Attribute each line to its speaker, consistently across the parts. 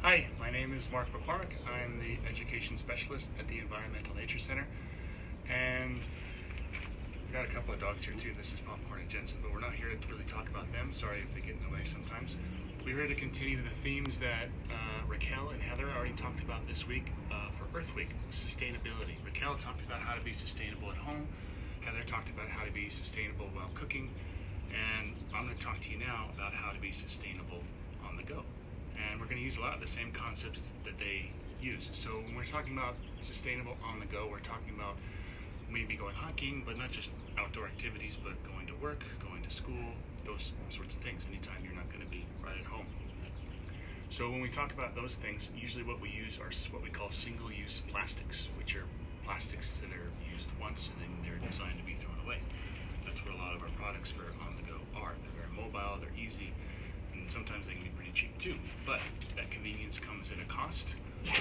Speaker 1: Hi, my name is Mark McCormick. I'm the Education Specialist at the Environmental Nature Center. And we've got a couple of dogs here too. This is Popcorn and Jensen, but we're not here to really talk about them. Sorry if they get in the way sometimes. We're here to continue the themes that Raquel and Heather already talked about this week for Earth Week, sustainability. Raquel talked about how to be sustainable at home. Heather talked about how to be sustainable while cooking. And I'm going to talk to you now about how to be sustainable on the go. And we're going to use a lot of the same concepts that they use. So when we're talking about sustainable on the go, we're talking about maybe going hiking, but not just outdoor activities, but going to work, going to school, those sorts of things, anytime you're not going to be right at home. So when we talk about those things, usually what we use are what we call single-use plastics, which are plastics that are used once and then they're designed to be thrown away. That's what a lot of our products for on the go are. They're very mobile, they're easy, and sometimes they can be pretty cheap too. But that convenience comes at a cost.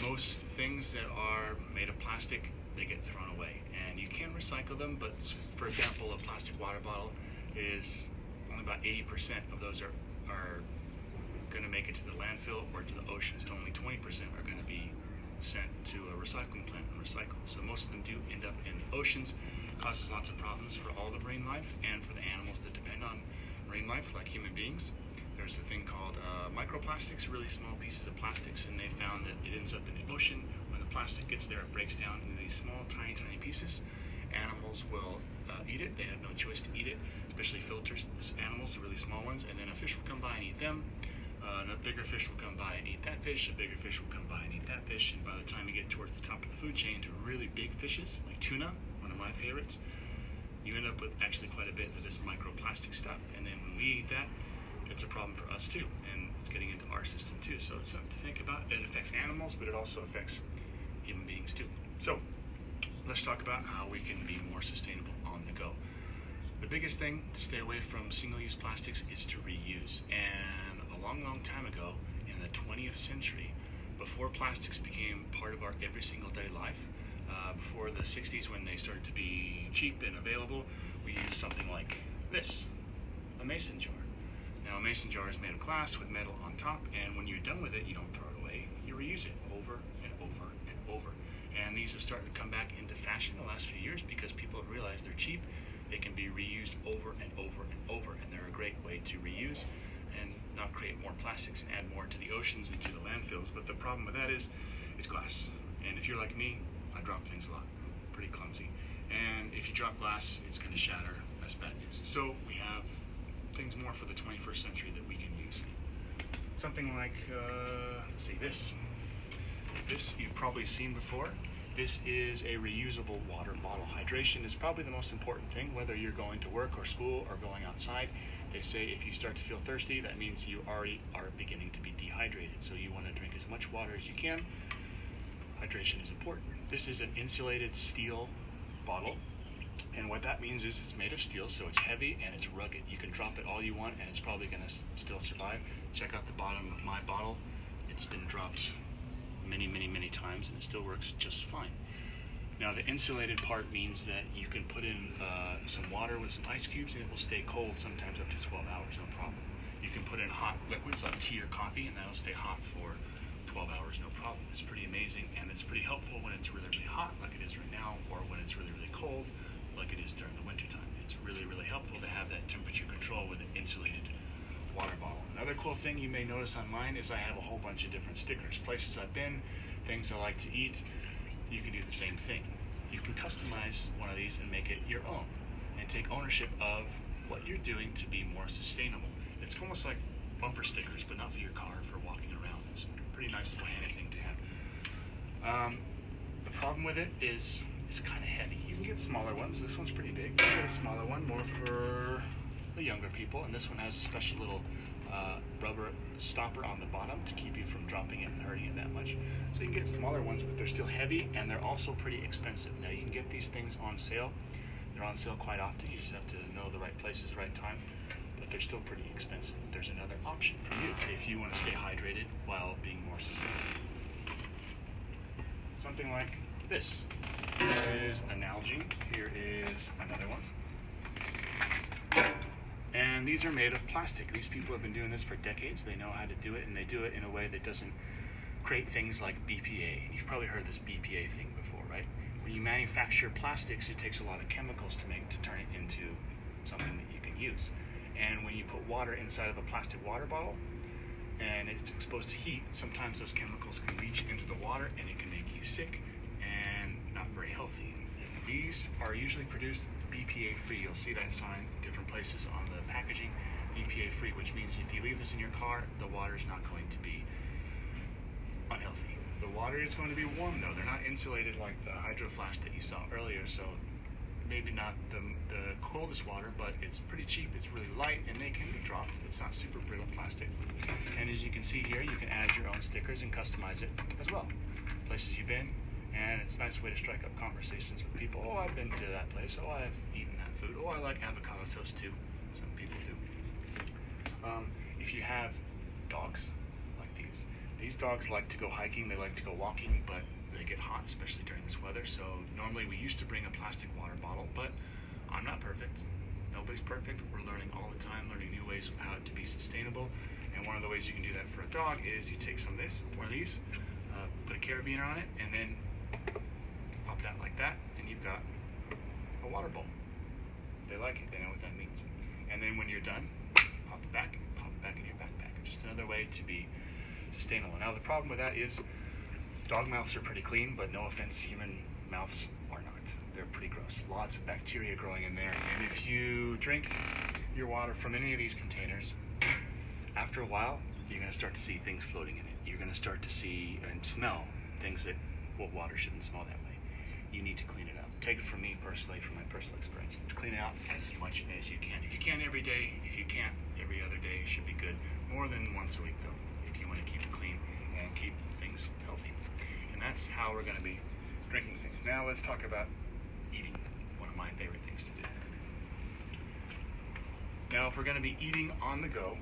Speaker 1: Most things that are made of plastic, they get thrown away. And you can recycle them, but for example, a plastic water bottle is only about 80% of those are going to make it to the landfill or to the oceans. Only 20% are going to be sent to a recycling plant and recycled. So most of them do end up in the oceans. Causes lots of problems for all the marine life and for the animals that depend on marine life, like human beings. There's a thing called microplastics, really small pieces of plastics, and they found that it ends up in the ocean. When the plastic gets there, it breaks down into these small, tiny pieces. Animals will eat it. They have no choice to eat it, especially filters animals, the really small ones, and then a fish will come by and eat them. A bigger fish will come by and eat that fish. A bigger fish will come by and eat that fish. And by the time you get towards the top of the food chain to really big fishes, like tuna, one of my favorites, you end up with actually quite a bit of this microplastic stuff. And then when we eat that, it's a problem for us too. And it's getting into our system too. So it's something to think about. It affects animals, but it also affects human beings too. So let's talk about how we can be more sustainable on the go. The biggest thing to stay away from single-use plastics is to reuse. And a long time ago, in the 20th century, before plastics became part of our every single day life, before the 60s when they started to be cheap and available, we used something like this, a mason jar. Now a mason jar is made of glass with metal on top, and when you're done with it, you don't throw it away, you reuse it over and over and over. And these have started to come back into fashion the last few years because people have realized they're cheap, they can be reused over and over and over, and they're a great way to reuse and not create more plastics and add more to the oceans and to the landfills. But the problem with that is it's glass. And if you're like me, I drop things a lot. I'm pretty clumsy. And if you drop glass, it's going to shatter. That's bad news. So we have things more for the 21st century that we can use. Something like, let's see, this. This you've probably seen before. This is a reusable water bottle. Hydration is probably the most important thing, whether you're going to work or school or going outside. They say if you start to feel thirsty, that means you already are beginning to be dehydrated. So you want to drink as much water as you can. Hydration is important. This is an insulated steel bottle. And what that means is it's made of steel, so it's heavy and it's rugged. You can drop it all you want and it's probably going to still survive. Check out the bottom of my bottle. It's been dropped many times and it still works just fine. Now the insulated part means that you can put in some water with some ice cubes and it will stay cold sometimes up to 12 hours, no problem. You can put in hot liquids like tea or coffee and that'll stay hot for 12 hours, no problem. It's pretty amazing and it's pretty helpful when it's really hot like it is right now, or when it's really cold like it is during the winter time. It's really helpful to have that temperature control with an insulated water bottle. Another cool thing you may notice on mine is I have a whole bunch of different stickers. Places I've been, things I like to eat. You can do the same thing. You can customize one of these and make it your own and take ownership of what you're doing to be more sustainable. It's almost like bumper stickers, but not for your car, for walking around. It's a pretty nice little handy thing to have. The problem with it is it's kind of heavy. You can get smaller ones. This one's pretty big. You can get a smaller one, more for the younger people, and this one has a special little rubber stopper on the bottom to keep you from dropping it and hurting it that much. So you can get smaller ones, but they're still heavy and they're also pretty expensive. Now you can get these things on sale. They're on sale quite often. You just have to know the right places, the right time, but they're still pretty expensive. There's another option for you if you want to stay hydrated while being more sustainable. Something like this. This is an Nalgene. Here is another one. And these are made of plastic. These people have been doing this for decades. They know how to do it, and they do it in a way that doesn't create things like BPA. You've probably heard this BPA thing before, right? When you manufacture plastics, it takes a lot of chemicals to turn it into something that you can use. And when you put water inside of a plastic water bottle and it's exposed to heat, sometimes those chemicals can leach into the water and it can make you sick and not very healthy. These are usually produced BPA free. You'll see that sign in different places on the packaging, BPA free, which means if you leave this in your car, the water is not going to be unhealthy. The water is going to be warm though. They're not insulated like the hydro flask that you saw earlier, so maybe not the coldest water, but it's pretty cheap, it's really light, and they can be dropped. It's not super brittle plastic. And as you can see here, you can add your own stickers and customize it as well. Places you've been, and it's a nice way to strike up conversations with people. Oh, I've been to that place. Oh, I've eaten that food. Oh, I like avocado toast too. Some people do. If you have dogs like these dogs like to go hiking, they like to go walking, but they get hot, especially during this weather. So normally we used to bring a plastic water bottle, but I'm not perfect. Nobody's perfect. We're learning all the time, learning new ways of how to be sustainable. And one of the ways you can do that for a dog is you take some of this, one of these, put a carabiner on it, and then pop that like that, and you've got a water bowl. They like it. They know what that means. And then when you're done, pop it back in your backpack. Just another way to be sustainable. Now the problem with that is dog mouths are pretty clean, but no offense, human mouths are not. They're pretty gross. Lots of bacteria growing in there. And if you drink your water from any of these containers, after a while, you're going to start to see things floating in it. You're going to start to see and smell things that, well, water shouldn't smell that way. You need to clean it up. Take it from me personally, from my personal experience. Clean it out as much as you can. If you can every day, if you can't every other day, should be good. More than once a week though, if you want to keep it clean and keep things healthy. And that's how we're going to be drinking things. Now let's talk about eating, one of my favorite things to do. Now if we're going to be eating on the go,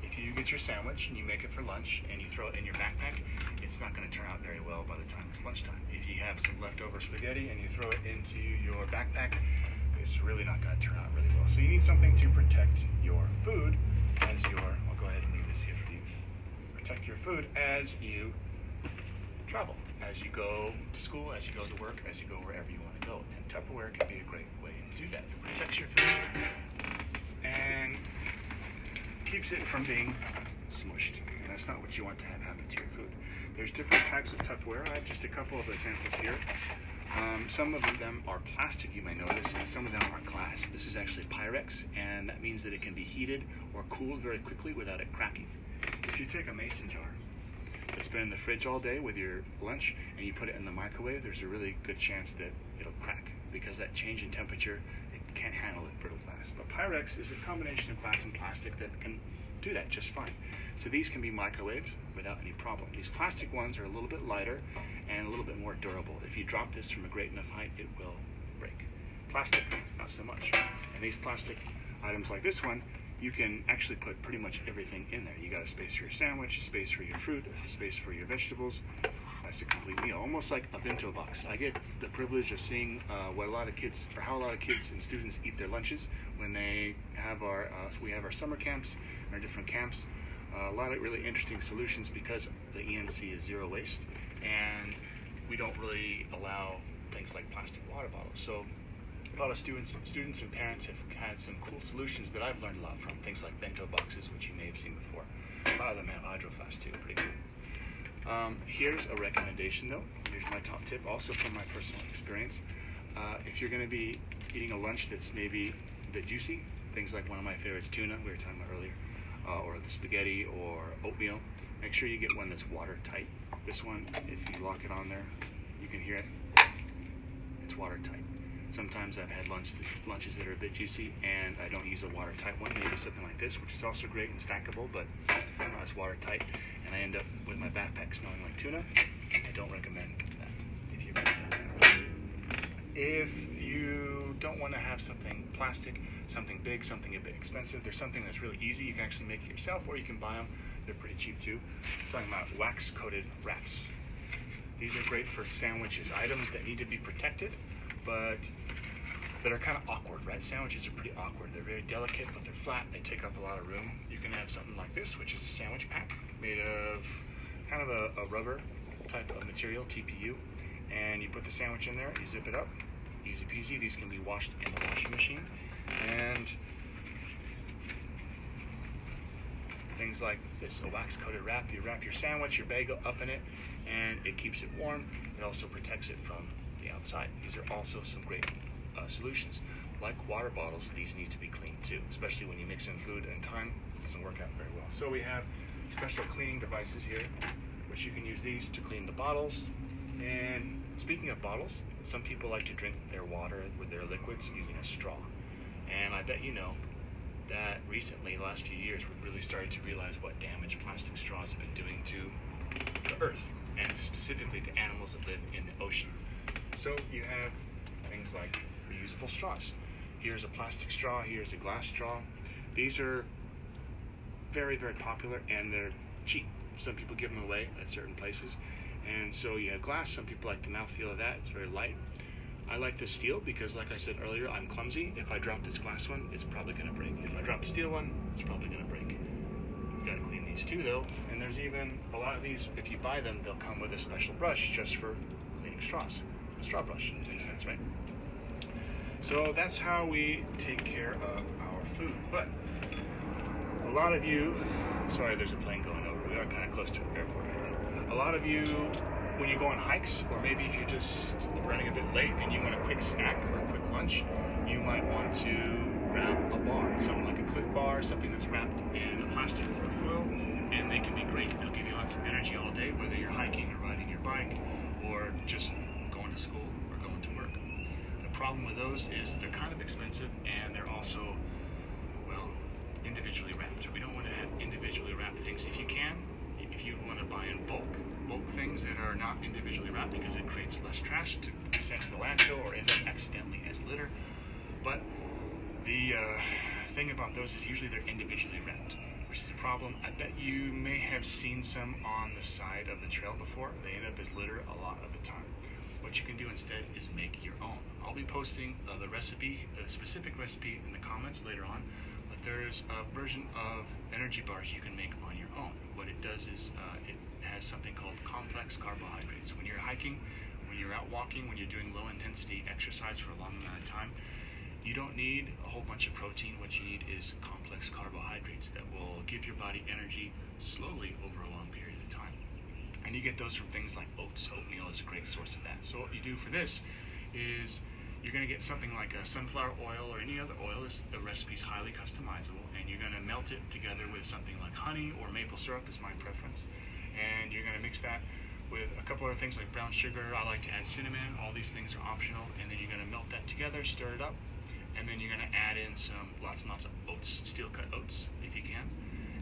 Speaker 1: if you get your sandwich and you make it for lunch and you throw it in your backpack, it's not going to turn out very well by the time it's lunchtime. If you have some leftover spaghetti and you throw it into your backpack, it's really not going to turn out really well. So you need something to protect your food as I'll go ahead and leave this here for you. Protect your food as you travel, as you go to school, as you go to work, as you go wherever you want to go. And Tupperware can be a great way to do that. It protects your food and keeps it from being smushed. And that's not what you want to have happen to your food. There's different types of Tupperware. I have just a couple of examples here. Some of them are plastic, you may notice, and some of them are glass. This is actually Pyrex, and that means that it can be heated or cooled very quickly without it cracking. If you take a mason jar that's been in the fridge all day with your lunch and you put it in the microwave, there's a really good chance that it'll crack because that change in temperature, it can't handle it brittle glass. But Pyrex is a combination of glass and plastic that can do that just fine. So these can be microwaved without any problem. These plastic ones are a little bit lighter and a little bit more durable. If you drop this from a great enough height, it will break. Plastic, not so much. And these plastic items like this one, you can actually put pretty much everything in there. You got a space for your sandwich, a space for your fruit, a space for your vegetables. That's a complete meal, almost like a bento box. I get the privilege of seeing how a lot of kids and students eat their lunches when they have we have our summer camps and our different camps. A lot of really interesting solutions because the ENC is zero waste, and we don't really allow things like plastic water bottles. So a lot of students and parents have had some cool solutions that I've learned a lot from. Things like bento boxes, which you may have seen before. A lot of them have hydro flasks too, pretty cool. Here's a recommendation though. Here's my top tip, also from my personal experience. If you're going to be eating a lunch that's maybe a bit juicy, things like one of my favorites, tuna, we were talking about earlier, or the spaghetti or oatmeal, make sure you get one that's watertight. This one, if you lock it on there, you can hear it. It's watertight. Sometimes I've had lunches that are a bit juicy and I don't use a watertight one, maybe something like this, which is also great and stackable, but it's watertight, and I end up with my backpack smelling like tuna. I don't recommend that. If you don't want to have something plastic, something big, something a bit expensive, there's something that's really easy. You can actually make it yourself, or you can buy them. They're pretty cheap too. I'm talking about wax-coated wraps. These are great for sandwiches, items that need to be protected, but that are kind of awkward, right? Sandwiches are pretty awkward. They're very delicate, but they're flat. They take up a lot of room. You can have something like this, which is a sandwich pack made of kind of a rubber type of material, TPU, and you put the sandwich in there, you zip it up, easy peasy. These can be washed in the washing machine. And things like this, a wax-coated wrap. You wrap your sandwich, your bagel up in it, and it keeps it warm. It also protects it from the outside. These are also some great solutions. Like water bottles, these need to be cleaned too, especially when you mix in food and time. It doesn't work out very well. So we have special cleaning devices here, which you can use these to clean the bottles. And speaking of bottles, some people like to drink their water with their liquids using a straw. And I bet you know that recently, the last few years, we've really started to realize what damage plastic straws have been doing to the earth, and specifically to animals that live in the ocean. So you have things like reusable straws. Here's a plastic straw, here's a glass straw. These are very, very popular, and they're cheap. Some people give them away at certain places. And so you have glass. Some people like the mouthfeel of that. It's very light. I like the steel because, like I said earlier, I'm clumsy. If I drop this glass one, it's probably going to break. If I drop the steel one, it's probably going to break. You've got to clean these too, though. And there's even a lot of these, if you buy them, they'll come with a special brush just for cleaning straws. A straw brush, makes sense, right? So that's how we take care of our food. But a lot of you, sorry, there's a plane going over. We are kind of close to an airport right now. A lot of you, when you go on hikes, or maybe if you're just running a bit late and you want a quick snack or a quick lunch, you might want to grab a bar, something like a Cliff Bar, something that's wrapped in a plastic foil, and they can be great. They'll give you lots of energy all day, whether you're hiking or riding your bike or just going to school or going to work. The problem with those is they're kind of expensive, and they're also, well, individually wrapped. We don't want to have individually wrapped things. If you can, if you want to buy in bulk things that are not individually wrapped, because it creates less trash to be sent to the landfill or end up accidentally as litter. But the thing about those is usually they're individually wrapped, which is a problem. I bet you may have seen some on the side of the trail before. They end up as litter a lot of the time. What you can do instead is make your own. I'll be posting the recipe, the specific recipe, in the comments later on. But there's a version of energy bars you can make on your own. What it does is it has something called complex carbohydrates. When you're hiking, when you're out walking, when you're doing low intensity exercise for a long amount of time, you don't need a whole bunch of protein. What you need is complex carbohydrates that will give your body energy slowly over a long period of time. And you get those from things like oats. Oatmeal is a great source of that. So what you do for this is you're going to get something like a sunflower oil or any other oil. The recipe's highly customizable, and you're going to melt it together with something like honey or maple syrup is my preference. And you're going to mix that with a couple other things like brown sugar. I like to add cinnamon. All these things are optional. And then you're going to melt that together, stir it up, and then you're going to add in some lots and lots of oats, steel-cut oats if you can.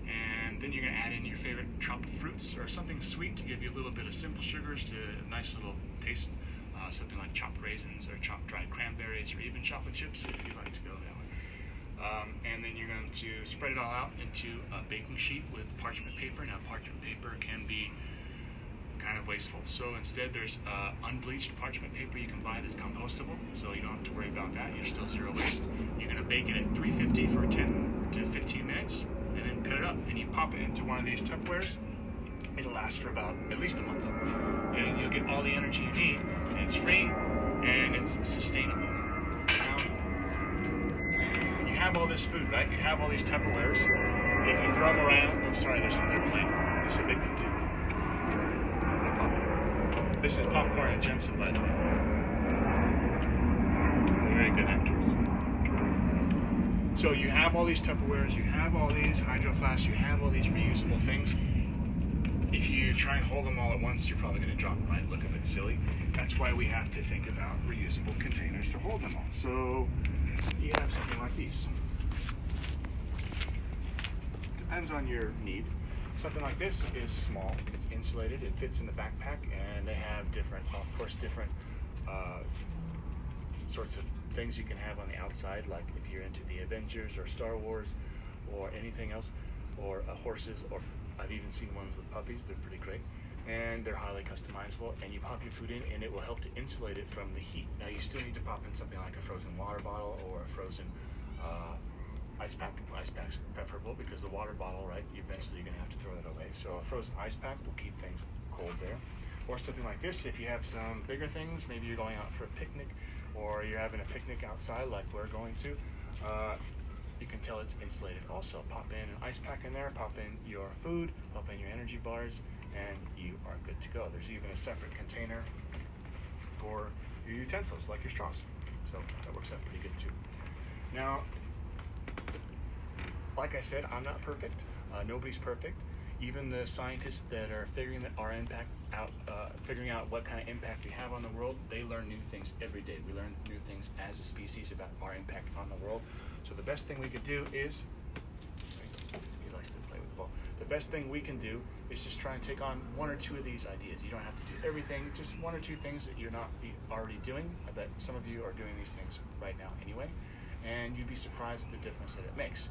Speaker 1: And then you're going to add in your favorite chopped fruits or something sweet to give you a little bit of simple sugars to a nice little taste. Something like chopped raisins or chopped dried cranberries or even chocolate chips if you like to go that way. And then you're going to spread it all out into a baking sheet with parchment paper. Now parchment paper can be kind of wasteful. So instead there's unbleached parchment paper you can buy that's compostable, so you don't have to worry about that. You're still zero waste. You're going to bake it at 350 for 10 to 15 minutes and then cut it up and you pop it into one of these Tupperwares. It'll last for about at least a month. And you'll get all the energy you need, and it's free, and it's sustainable. Now, you have all this food, right? You have all these Tupperwares. If you throw them around, oh sorry, there's another plane. This is a big one too. This is Popcorn and Jensen, by the way. Very good actors. So you have all these Tupperwares, you have all these hydro flasks, you have all these reusable things. If you try and hold them all at once, you're probably going to drop them, right? Look a bit silly. That's why we have to think about reusable containers to hold them all. So you have something like these. Depends on your need. Something like this is small. It's insulated. It fits in the backpack, and they have different, of course, different sorts of things you can have on the outside, like if you're into the Avengers or Star Wars or anything else, or horses, or I've even seen ones with puppies. They're pretty great, and they're highly customizable, and you pop your food in and it will help to insulate it from the heat. Now you still need to pop in something like a frozen water bottle or a frozen ice pack. Ice pack's preferable because the water bottle, right, eventually you're going to have to throw that away. So a frozen ice pack will keep things cold there. Or something like this, if you have some bigger things, maybe you're going out for a picnic, or you're having a picnic outside like we're going to, you can tell it's insulated. Also, pop in an ice pack in there, pop in your food, pop in your energy bars, and you are good to go. There's even a separate container for your utensils, like your straws. So that works out pretty good too. Now, like I said, I'm not perfect. Nobody's perfect. Even the scientists that are figuring out what kind of impact we have on the world, they learn new things every day. We learn new things as a species about our impact on the world. So the best thing we could do is, he likes to play with the ball. The best thing we can do is just try and take on one or two of these ideas. You don't have to do everything, just one or two things that you're not already doing. I bet some of you are doing these things right now anyway, and you'd be surprised at the difference that it makes.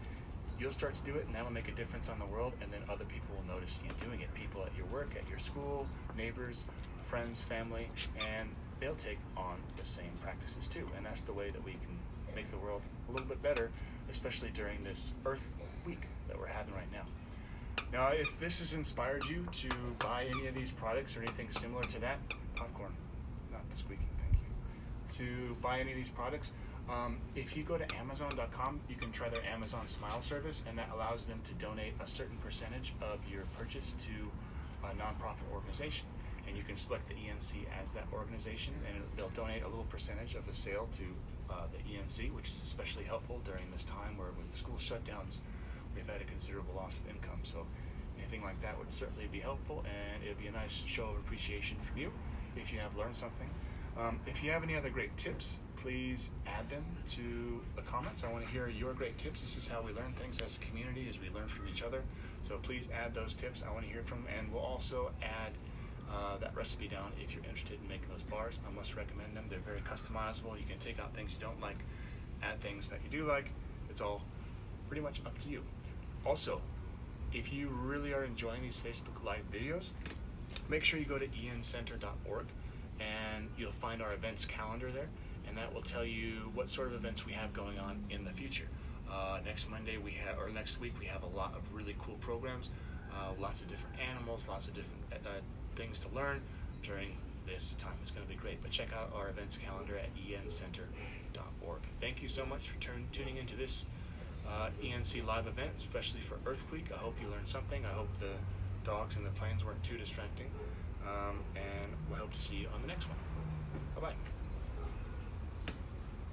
Speaker 1: You'll start to do it, and that will make a difference on the world, and then other people will notice you doing it. People at your work, at your school, neighbors, friends, family, and they'll take on the same practices too. And that's the way that we can make the world a little bit better, especially during this Earth Week that we're having right now. Now, if this has inspired you to buy any of these products or anything similar to that, popcorn, not the squeaking, thank you, to buy any of these products, if you go to Amazon.com, you can try their Amazon Smile service, and that allows them to donate a certain percentage of your purchase to a nonprofit organization. And you can select the ENC as that organization, and they'll donate a little percentage of the sale to the ENC, which is especially helpful during this time where with the school shutdowns, we've had a considerable loss of income. So anything like that would certainly be helpful, and it would be a nice show of appreciation from you if you have learned something. If you have any other great tips, please add them to the comments. I want to hear your great tips. This is how we learn things as a community, as we learn from each other. So please add those tips. I want to hear from them, and we'll also add that recipe down if you're interested in making those bars. I must recommend them. They're very customizable. You can take out things you don't like, add things that you do like. It's all pretty much up to you. Also, if you really are enjoying these Facebook Live videos, make sure you go to encenter.org, and you'll find our events calendar there, and that will tell you what sort of events we have going on in the future. Next Monday or next week we have a lot of really cool programs, lots of different animals, lots of different things to learn during this time. It's going to be great. But check out our events calendar at encenter.org. Thank you so much for tuning into this ENC live event, especially for Earth Week. I hope you learned something. I hope the dogs and the planes weren't too distracting. And we hope to see you on the next one. Bye-bye.